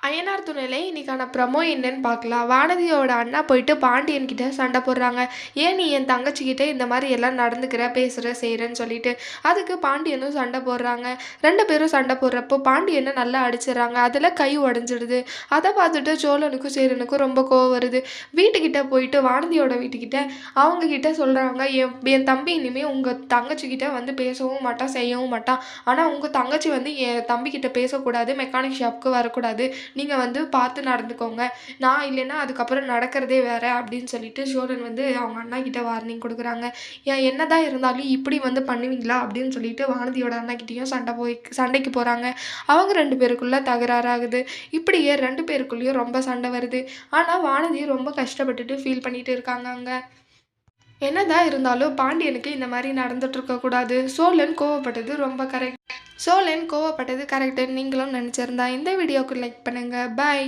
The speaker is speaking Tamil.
அய்யனார் துணையில இன்னைக்கான ப்ரமோ என்னன்னு பார்க்கலாம். வானதியோட அண்ணா போயிட்டு பாண்டியன் கிட்ட சண்டை போடுறாங்க. ஏன் நீ என் தங்கச்சிக்கிட்ட இந்த மாதிரி எல்லாம் நடந்துக்கிற, பேசுற, செய்றன்னு சொல்லிட்டு. அதுக்கு பாண்டியனும் சண்டை போடுறாங்க. 2 பேரும் சண்டை போடுறப்போ பாண்டியனை நல்லா அடிச்சிடுறாங்க. அதில் கை உடஞ்சிடுது. அதை பார்த்துட்டு சோழனுக்கும் சேரனுக்கும் ரொம்ப கோவம் வருது. வீட்டுக்கிட்ட போயிட்டு வானதியோட வீட்டுக்கிட்ட அவங்க கிட்ட சொல்கிறாங்க, என் தம்பி இனிமேல் உங்கள் தங்கச்சிக்கிட்ட வந்து பேசவும் மாட்டான், செய்யவும் மாட்டான். ஆனால் உங்கள் தங்கச்சி வந்து என் தம்பிக்கிட்ட பேசக்கூடாது, மெக்கானிக் ஷாப்புக்கு வரக்கூடாது. நீங்கள் வந்து பார்த்து நடந்துக்கோங்க. நான் இல்லைன்னா அதுக்கப்புறம் நடக்கிறதே வேறு அப்படின்னு சொல்லிட்டு சோழன் வந்து அவங்க அண்ணா கிட்ட வார்னிங் கொடுக்குறாங்க. என்னதான் இருந்தாலும் இப்படி வந்து பண்ணுவீங்களா அப்படின்னு சொல்லிட்டு வானதியோட அண்ணாக்கிட்டேயும் சண்டைக்கு போகிறாங்க. அவங்க 2 பேருக்குள்ள தகராறாகுது. இப்படியே 2 பேருக்குள்ளேயும் ரொம்ப சண்டை வருது. ஆனால் வானதி ரொம்ப கஷ்டப்பட்டுட்டு ஃபீல் பண்ணிட்டு இருக்காங்க அங்கே. என்னதான் இருந்தாலும் பாண்டியனுக்கு இந்த மாதிரி நடந்துட்டு இருக்கக்கூடாது. சோழன் கோவப்பட்டது கரெக்ட் நீங்களும் நினச்சிருந்தா இந்த வீடியோக்கு லைக் பண்ணுங்கள். பாய்.